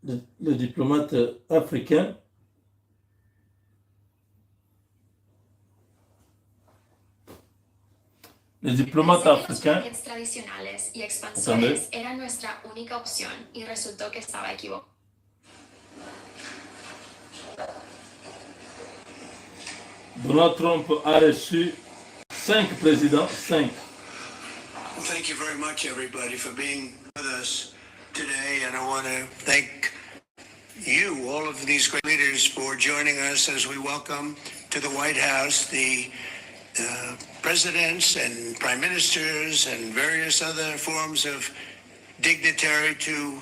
le diplomate africain les diplomates africains tradicionales y expansores eran nuestra única opción y resultó que estaba equivocado. Donald Trump a reçu 5 présidents, 5. Well, thank you very much, everybody, for being with us today, and I want to thank you, all of these great leaders, for joining us as we welcome to the White House the presidents and prime ministers and various other forms of dignitary to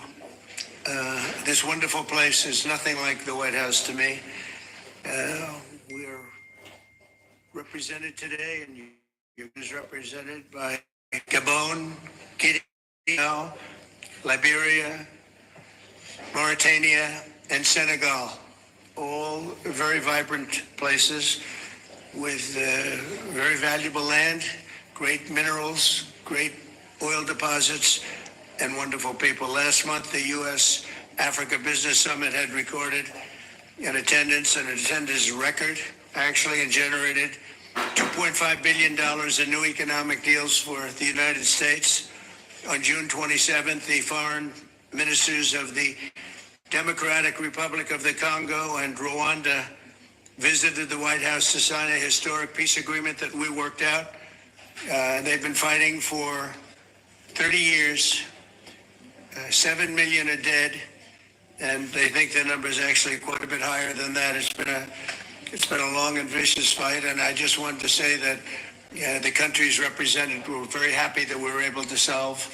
this wonderful place. Is nothing like the White House to me. We are represented today, and you're represented by Gabon, Guinea, Liberia, Mauritania, and Senegal, all very vibrant places with very valuable land, great minerals, great oil deposits, and wonderful people. Last month, the U.S. Africa Business Summit had recorded an attendance record, actually, and generated $2.5 billion in new economic deals for the United States. On June 27th, the foreign ministers of the Democratic Republic of the Congo and Rwanda visited the White House to sign a historic peace agreement that we worked out. They've been fighting for 30 years. 7 million are dead, and they think the number is actually quite a bit higher than that. It's been a long and vicious fight, and I just wanted to say that the countries represented were very happy that we were able to solve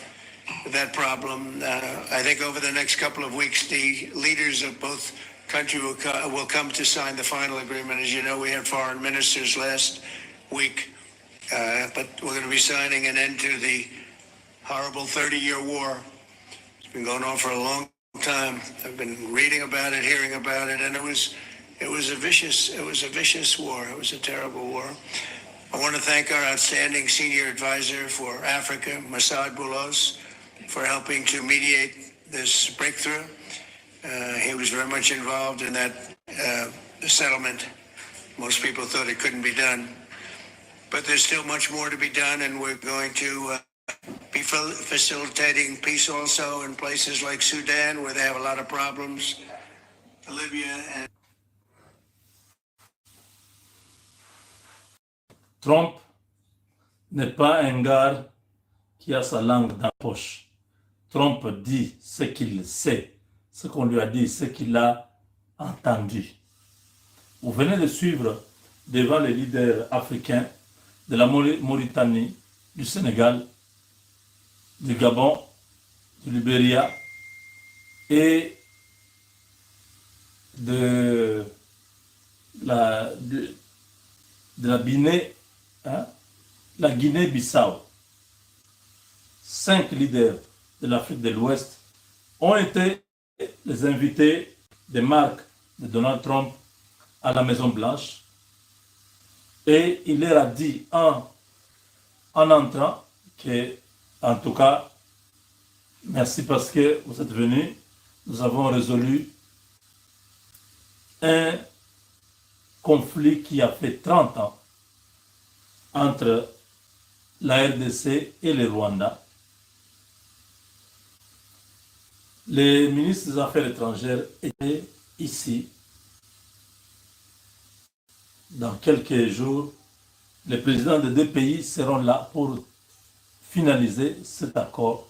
that problem. I think over the next couple of weeks, the leaders of both countries will come to sign the final agreement. As you know, we had foreign ministers last week, but we're going to be signing an end to the horrible 30-year war. It's been going on for a long time. I've been reading about it, hearing about it, and it was a vicious war. It was a terrible war. I want to thank our outstanding senior advisor for Africa, Massad Boulos, for helping to mediate this breakthrough. He was very much involved in that settlement. Most people thought it couldn't be done, but there's still much more to be done, and we're going to be facilitating peace also in places like Sudan, where they have a lot of problems, Libya, and Trump n'est pas un gars qui a sa langue dans la poche. Trump dit ce qu'il sait, ce qu'on lui a dit, ce qu'il a entendu. Vous venez de suivre devant les leaders africains de la Mauritanie, du Sénégal, du Gabon, du Libéria et de la Guinée, la Guinée-Bissau. 5 leaders de l'Afrique de l'Ouest ont été les invités de marque de Donald Trump à la Maison-Blanche, et il leur a dit en entrant que, en tout cas, merci parce que vous êtes venus, nous avons résolu un conflit qui a fait 30 ans entre la RDC et le Rwanda. Les ministres des Affaires étrangères étaient ici. Dans quelques jours, les présidents des deux pays seront là pour finaliser cet accord.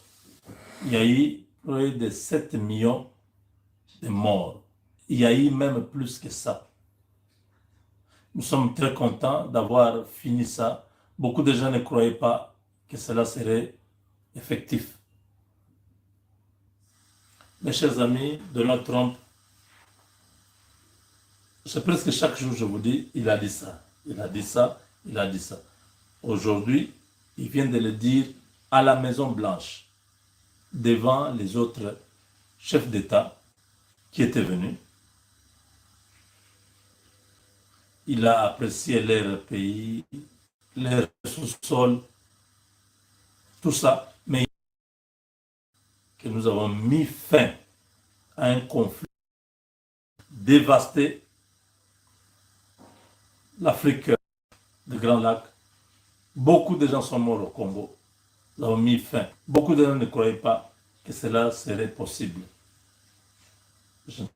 Il y a eu près de 7 millions de morts. Il y a eu même plus que ça. Nous sommes très contents d'avoir fini ça. Beaucoup de gens ne croyaient pas que cela serait effectif. Mes chers amis, Donald Trump, c'est presque chaque jour, je vous dis, il a dit ça, il a dit ça, il a dit ça. Aujourd'hui, il vient de le dire à la Maison-Blanche, devant les autres chefs d'État qui étaient venus. Il a apprécié leur pays, leur sous-sol, tout ça, mais que nous avons mis fin à un conflit dévasté l'Afrique du Grand Lac. Beaucoup de gens sont morts au Congo. Nous avons mis fin. Beaucoup de gens ne croyaient pas que cela serait possible. Je ne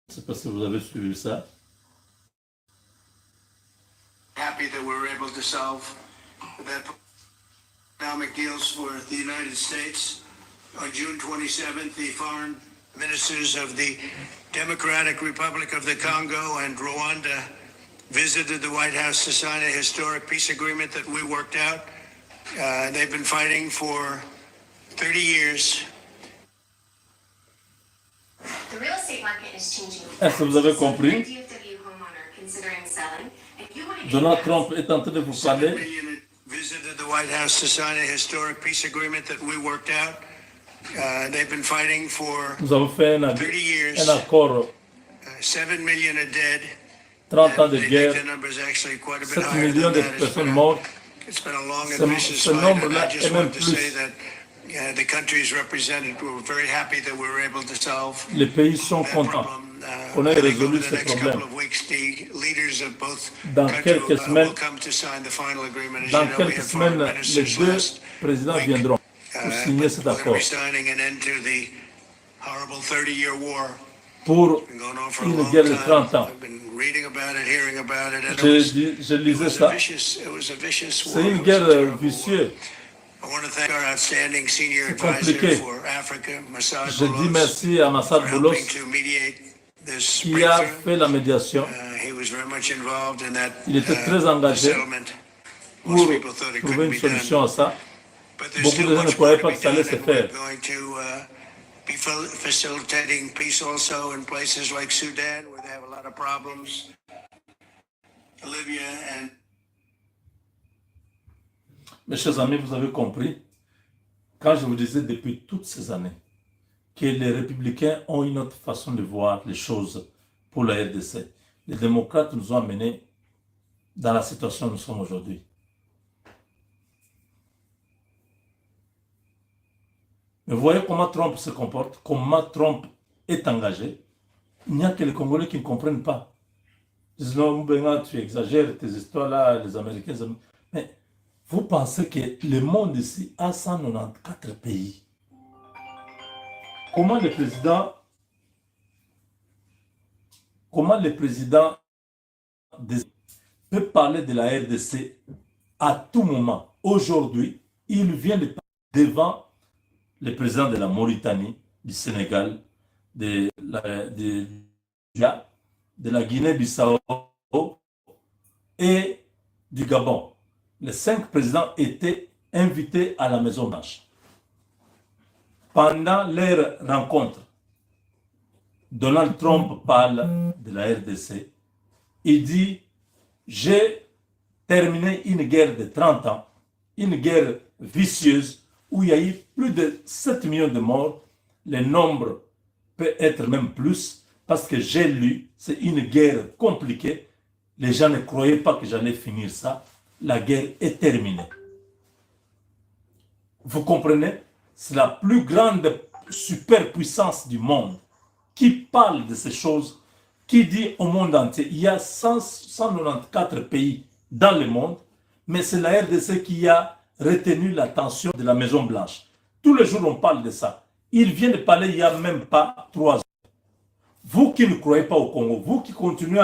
sais pas si vous avez suivi ça. Happy that we were able to solve that economic deals for the United States. On June 27th, the foreign ministers of the Democratic Republic of the Congo and Rwanda visited the White House to sign a historic peace agreement that we worked out. They've been fighting for 30 years. The real estate market is changing. Est-ce que vous avez compris? Donald Trump est en train de vous parler. Visited the White House to sign a historic peace agreement that we worked out. They've been fighting for Nous avons fait 30 years. un accord. 7 million are dead. 30 ans de They guerre, think the number is actually quite a bit 7 higher millions than de that. personnes mortes. It's been a long Ce- and vicious ce fight, and I nombre-là just est même wanted to say plus. that the countries represented were very happy that we were able to solve Les pays sont that contents problem. qu'on ait I think résolu over the ce next problème. couple of weeks, the leaders of both Dans countries quelques will semaines, come to sign the final agreement. As Dans you know, we quelques had foreign semaines, les ministers deux last présidents week. viendront pour signer But cet we're going to accord be signing an end to the horrible 30-year war. pour Been going on for a une long guerre de time. 30 ans. I've been reading about it, hearing about it. And Je lisais ça. it was a vicious war. C'est une It was a guerre terrible war. vicieuse. I want to thank our outstanding senior C'est advisor compliqué. for Africa, Massad Je dis Boulos, merci à Massad for Boulos helping to mediate this qui a breakthrough. fait la médiation He was very much involved in that Il était très engagé settlement. pour Most people thought it trouver couldn't une be done. solution à ça. But there's Beaucoup still de gens ne much croyaient more pas to que be ça allait done, se and we're faire. going to be facilitating peace also in places like Sudan, where they have a lot of problems, Libya, and Mes chers amis, vous avez compris, quand je vous disais depuis toutes ces années que les républicains ont une autre façon de voir les choses pour la RDC, les démocrates nous ont amenés dans la situation où nous sommes aujourd'hui. Mais vous voyez comment Trump se comporte, comment Trump est engagé. Il n'y a que les Congolais qui ne comprennent pas. Ils disent non, Mbenga, tu exagères tes histoires là, les Américains. Mais vous pensez que le monde ici a 194 pays. Comment le président peut parler de la RDC à tout moment? Aujourd'hui, il vient de parler devant le président de la Mauritanie, du Sénégal, de la Guinée-Bissau et du Gabon. Les 5 présidents étaient invités à la Maison-Blanche. Pendant leur rencontre, Donald Trump parle de la RDC. Il dit, j'ai terminé une guerre de 30 ans, une guerre vicieuse où il y a eu plus de 7 millions de morts. Le nombre peut être même plus parce que j'ai lu, c'est une guerre compliquée. Les gens ne croyaient pas que j'allais finir ça. La guerre est terminée. Vous comprenez? C'est la plus grande superpuissance du monde qui parle de ces choses, qui dit au monde entier, il y a 194 pays dans le monde, mais c'est la RDC qui a retenu l'attention de la Maison Blanche. Tous les jours, on parle de ça. Il vient de parler il n'y a même pas 3 ans. Vous qui ne croyez pas au Congo, vous qui continuez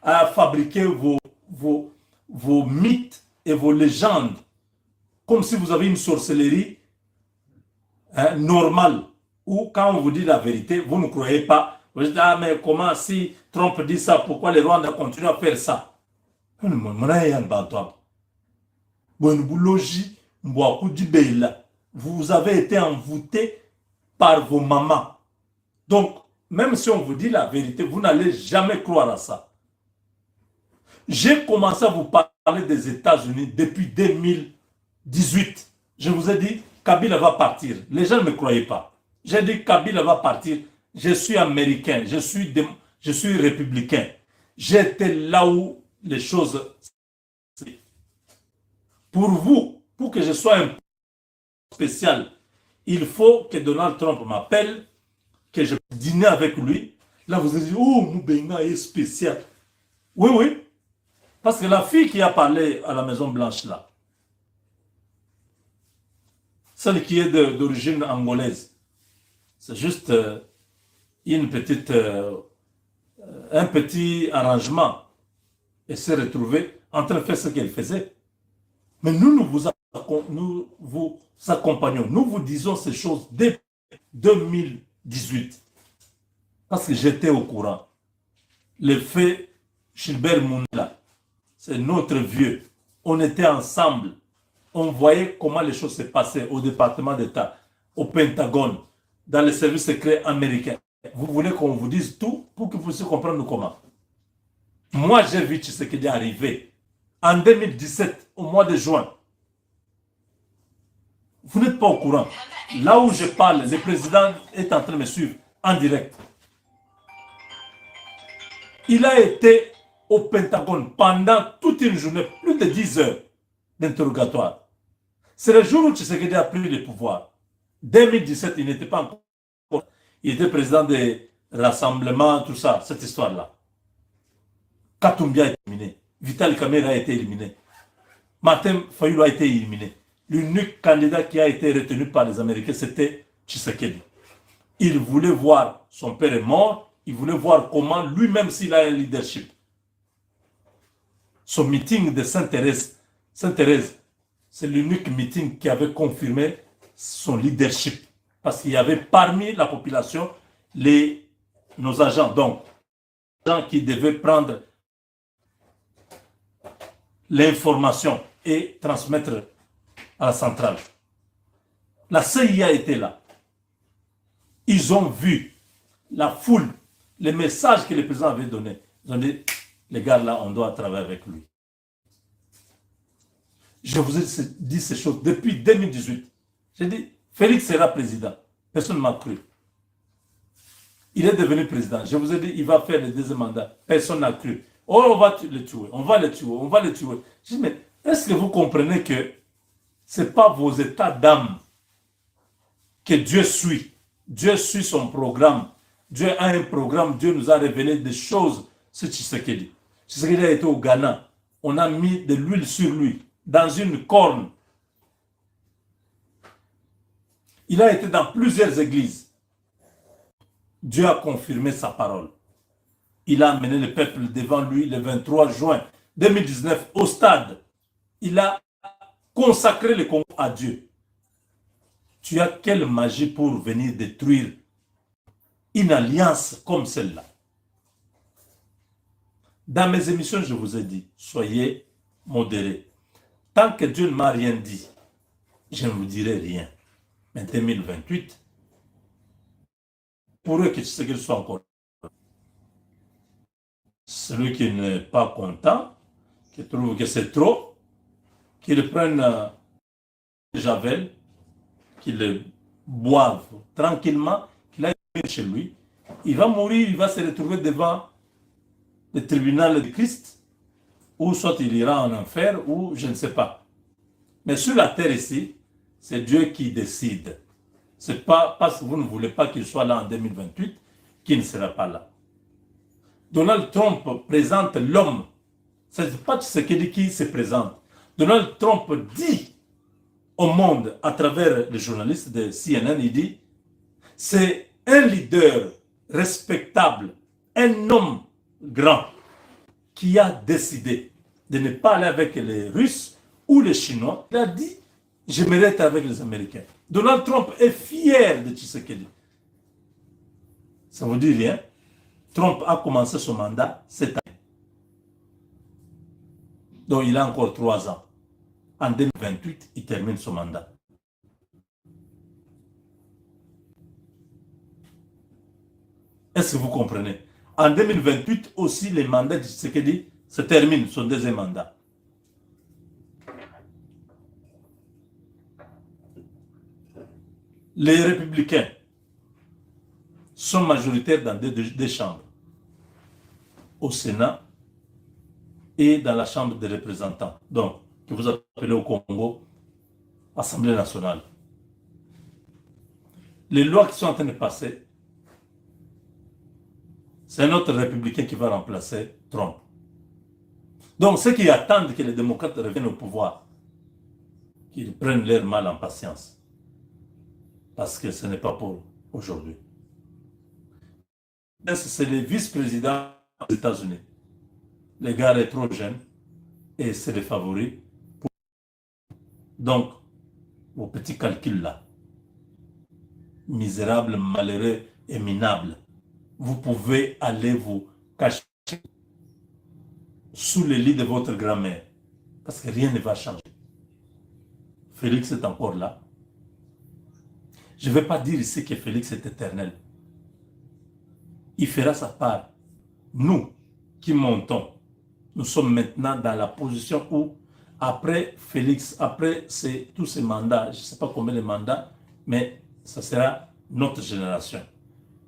à fabriquer vos mythes et vos légendes, comme si vous avez une sorcellerie normale, où quand on vous dit la vérité, vous ne croyez pas. Vous dites, ah mais comment si Trump dit ça, pourquoi les Rwandais continuent à faire ça? Vous avez été envoûté par vos mamans. Donc, même si on vous dit la vérité, vous n'allez jamais croire à ça. J'ai commencé à vous parler des États-Unis depuis 2018. Je vous ai dit, Kabila va partir. Les gens ne me croyaient pas. J'ai dit, Kabila va partir. Je suis américain, je suis républicain. J'étais là où les choses... Pour vous, pour que je sois un spécial, il faut que Donald Trump m'appelle, que je dînais avec lui, là vous allez dire, oh, Moubenga est spécial. Oui, oui. Parce que la fille qui a parlé à la Maison Blanche là, celle qui est d'origine angolaise, c'est juste une petite, un petit arrangement. Elle s'est retrouvée en train de faire ce qu'elle faisait. Mais nous vous accompagnons. Nous vous disons ces choses dès 2018. Parce que j'étais au courant. Le fait Gilbert Mounela, c'est notre vieux. On était ensemble. On voyait comment les choses se passaient au département d'État, au Pentagone, dans les services secrets américains. Vous voulez qu'on vous dise tout pour que vous puissiez comprendre comment? Moi, j'ai vu ce qui est arrivé en 2017, au mois de juin. Vous n'êtes pas au courant. Là où je parle, le président est en train de me suivre en direct. Il a été au Pentagone pendant toute une journée, plus de 10 heures d'interrogatoire. C'est le jour où Tshisekedi a pris le pouvoir. 2017, il n'était pas encore. Il était président des rassemblements, tout ça, cette histoire-là. Katumbi a été éliminé. Vital Kamerhe a été éliminé. Martin Fayulu a été éliminé. L'unique candidat qui a été retenu par les Américains, c'était Tshisekedi. Il voulait voir, son père est mort, il voulait voir comment lui-même, s'il a un leadership. Son meeting de Sainte-Thérèse, c'est l'unique meeting qui avait confirmé son leadership. Parce qu'il y avait parmi la population nos agents, donc, les gens qui devaient prendre l'information et transmettre à la centrale. La CIA était là. Ils ont vu la foule, les messages que le président avait donnés. Ils ont dit, les gars là, on doit travailler avec lui. Je vous ai dit ces choses depuis 2018. J'ai dit, Félix sera président. Personne ne m'a cru. Il est devenu président. Je vous ai dit, il va faire le deuxième mandat. Personne n'a cru. Oh, on va le tuer, on va le tuer, on va le tuer. Je dis, mais est-ce que vous comprenez que ce n'est pas vos états d'âme que Dieu suit? Dieu suit son programme. Dieu a un programme. Dieu nous a révélé des choses. C'est Tshisekedi. Tshisekedi a été au Ghana. On a mis de l'huile sur lui, dans une corne. Il a été dans plusieurs églises. Dieu a confirmé sa parole. Il a amené le peuple devant lui le 23 juin 2019 au stade. Il a consacré le Congo à Dieu. Tu as quelle magie pour venir détruire une alliance comme celle-là? Dans mes émissions, je vous ai dit, soyez modérés. Tant que Dieu ne m'a rien dit, je ne vous dirai rien. Mais 2028, pour eux que ce qu'ils soient encore. Celui qui n'est pas content, qui trouve que c'est trop, qu'il prenne Javel, qu'il le boive tranquillement, qu'il aille chez lui. Il va mourir, il va se retrouver devant le tribunal de Christ, ou soit il ira en enfer, ou je ne sais pas. Mais sur la terre ici, c'est Dieu qui décide. Ce n'est pas parce que vous ne voulez pas qu'il soit là en 2028 qu'il ne sera pas là. Donald Trump présente l'homme. Ce n'est pas Tshisekedi qui se présente. Donald Trump dit au monde, à travers les journalistes de CNN, il dit, c'est un leader respectable, un homme grand, qui a décidé de ne pas aller avec les Russes ou les Chinois. Il a dit, j'aimerais être avec les Américains. Donald Trump est fier de Tshisekedi. Ça vous dit rien? Trump a commencé son mandat cette année. Donc il a encore 3 ans. En 2028, il termine son mandat. Est-ce que vous comprenez? En 2028 aussi, les mandats de Tshisekedi se terminent, son deuxième mandat. Les républicains sont majoritaires dans deux chambres. Au Sénat et dans la Chambre des représentants. Donc, que vous appelez au Congo, Assemblée nationale. Les lois qui sont en train de passer C'est un autre républicain qui va remplacer Trump. Donc ceux qui attendent que les démocrates reviennent au pouvoir, qu'ils prennent leur mal en patience. Parce que ce n'est pas pour aujourd'hui. C'est le vice-président des États-Unis. Le gars est trop jeune et c'est le favori. Donc, vos petits calculs là, misérables, malheureux et minables, vous pouvez aller vous cacher sous le lit de votre grand-mère parce que rien ne va changer. Félix est encore là. Je ne vais pas dire ici que Félix est éternel. Il fera sa part. Nous qui montons, nous sommes maintenant dans la position où, après Félix, après tous ces mandats, je ne sais pas combien de mandats, mais ça sera notre génération.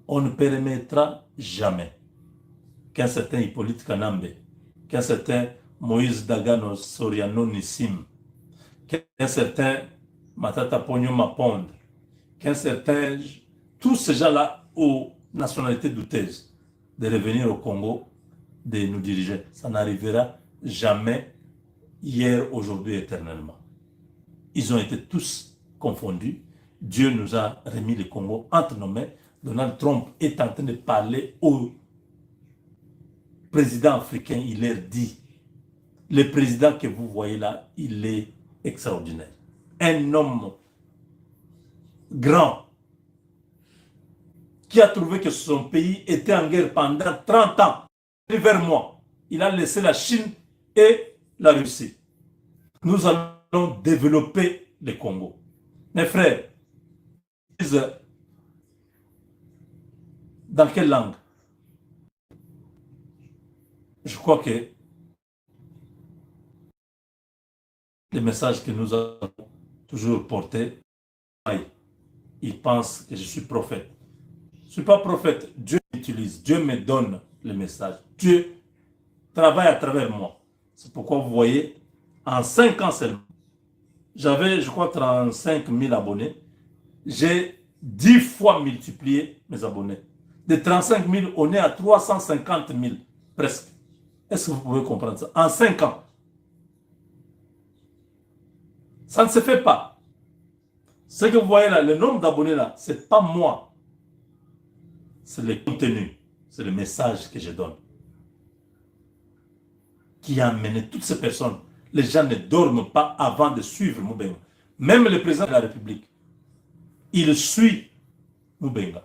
On ne permettra jamais qu'un certain Hippolyte Kanambe, qu'un certain Moïse Dagano Soriano Nissim, qu'un certain Matata Pogno Maponde, qu'un certain, tous ces gens-là aux nationalités douteuses, de revenir au Congo, de nous diriger. Ça n'arrivera jamais, hier, aujourd'hui, éternellement. Ils ont été tous confondus. Dieu nous a remis le Congo entre nos mains. Donald Trump est en train de parler au président africain. Il leur dit, le président que vous voyez là, il est extraordinaire. Un homme grand qui a trouvé que son pays était en guerre pendant 30 ans. Vers moi, il a laissé la Chine et la Russie. Nous allons développer le Congo. Mes frères, dans quelle langue? Je crois que le message que nous avons toujours porté, il pense que je suis prophète. Je ne suis pas prophète, Dieu m'utilise, Dieu me donne le message. Dieu travaille à travers moi. C'est pourquoi vous voyez, en 5 ans seulement, j'avais, je crois, 35 000 abonnés. J'ai 10 fois multiplié mes abonnés. De 35 000, on est à 350 000, presque. Est-ce que vous pouvez comprendre ça? En 5 ans. Ça ne se fait pas. Ce que vous voyez là, le nombre d'abonnés là, ce n'est pas moi. C'est le contenu, c'est le message que je donne. Qui a amené toutes ces personnes. Les gens ne dorment pas avant de suivre Moubenga. Même le président de la République, il suit Moubenga.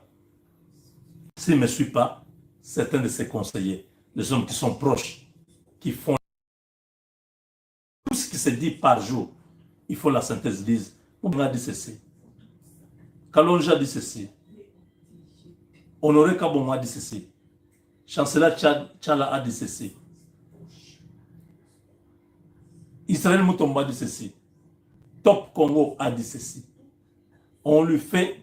S'il ne me suit pas, certains de ses conseillers, les hommes qui sont proches, qui font tout ce qui se dit par jour, il faut la synthèse disent, Moubenga dit ceci, Kalonja dit ceci, Honoré Kabongo a dit ceci, Chancellor Tchala a dit ceci, Israël Moutomba a dit ceci, Top Congo a dit ceci. On lui fait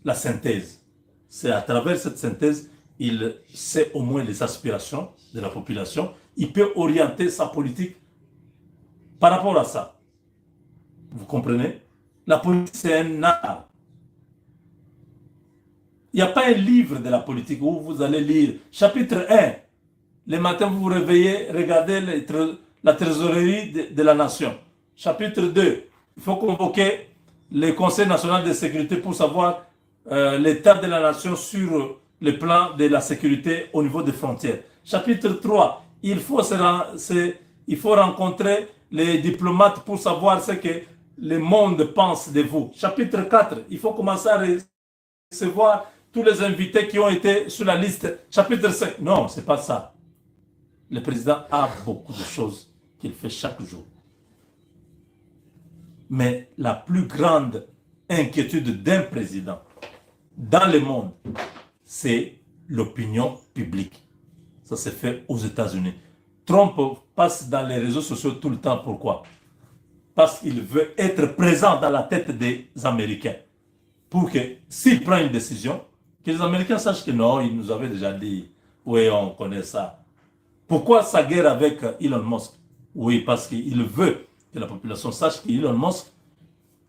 la synthèse. C'est à travers cette synthèse, il sait au moins les aspirations de la population. Il peut orienter sa politique par rapport à ça. Vous comprenez? La politique, c'est un art. Il n'y a pas un livre de la politique où vous allez lire. Chapitre 1. Le matin, vous vous réveillez, regardez la trésorerie de la nation. Chapitre 2. Il faut convoquer le Conseil national de sécurité pour savoir l'état de la nation sur le plan de la sécurité au niveau des frontières. Chapitre 3. Il faut rencontrer les diplomates pour savoir ce que le monde pense de vous. Chapitre 4. Il faut commencer à recevoir tous les invités qui ont été sur la liste. Chapitre 5. Non, ce n'est pas ça. Le président a beaucoup de choses qu'il fait chaque jour. Mais la plus grande inquiétude d'un président dans le monde, c'est l'opinion publique. Ça se fait aux États-Unis. Trump passe dans les réseaux sociaux tout le temps. Pourquoi? Parce qu'il veut être présent dans la tête des Américains. Pour que, s'il prend une décision, que les Américains sachent que non, il nous avait déjà dit, oui, on connaît ça. Pourquoi sa guerre avec Elon Musk? Oui, parce qu'il veut que la population sache qu'Elon Musk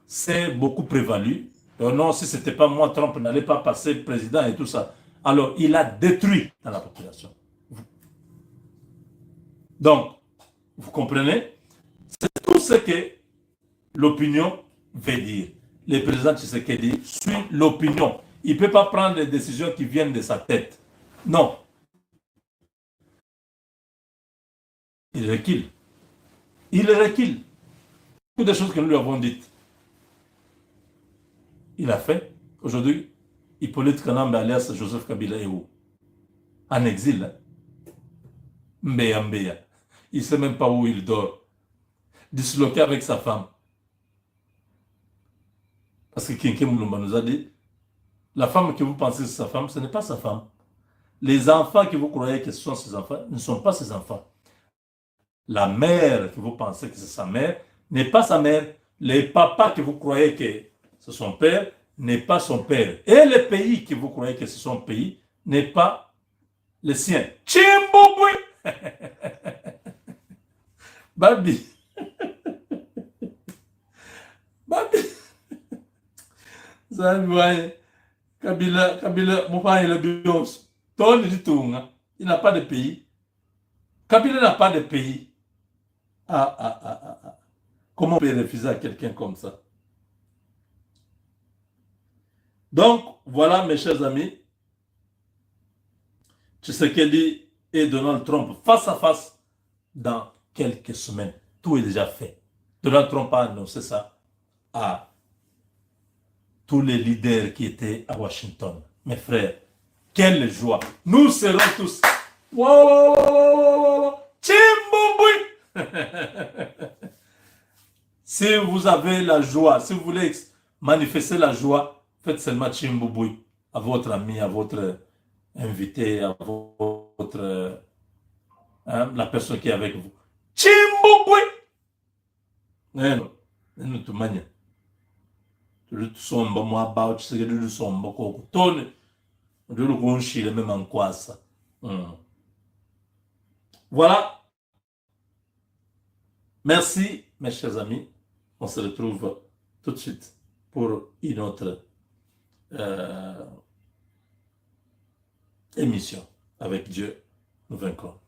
s'est beaucoup prévalu. Non, si ce n'était pas moi, Trump n'allait pas passer président et tout ça. alors il a détruit dans la population. Donc, vous comprenez? C'est tout ce que l'opinion veut dire. Le président Tshisekedi suit l'opinion. Il ne peut pas prendre des décisions qui viennent de sa tête. Non. Il recule. Il recule. Toutes les choses que nous lui avons dites. Il a fait. Aujourd'hui, Hippolyte Kanambe alias Joseph Kabila est où? En exil. Hein? Mbeya Mbeya. Il ne sait même pas où il dort. Disloqué avec sa femme. Parce que Kinké Moulumba nous a dit, la femme que vous pensez c'est sa femme, ce n'est pas sa femme. Les enfants que vous croyez que ce sont ses enfants ne sont pas ses enfants. La mère que vous pensez que c'est sa mère n'est pas sa mère. Le papa que vous croyez que c'est son père n'est pas son père. Et le pays que vous croyez que c'est son pays n'est pas le sien. Chimbouboui! Babi. Babi. Kabila, mon père, il est bios. Tony dit tout, il n'a pas de pays. Kabila n'a pas de pays. Comment on peut refuser à quelqu'un comme ça? Donc, voilà, mes chers amis, Tshisekedi et Donald Trump face à face dans quelques semaines. Tout est déjà fait. Donald Trump a annoncé ça à tous les leaders qui étaient à Washington. Mes frères, quelle joie. Nous serons tous. Wow, si vous avez la joie, si vous voulez manifester la joie, faites seulement Chimbouboui à votre ami, à votre invité, à votre la personne qui est avec vous. Chimbouboui! Non, non, tout manière. Le sombre, moi, bah, tu sais que le sombre, quoi, tonne, de le goncher, même en quoi ça. Voilà. Merci, mes chers amis. On se retrouve tout de suite pour une autre émission. Avec Dieu, nous vaincrons.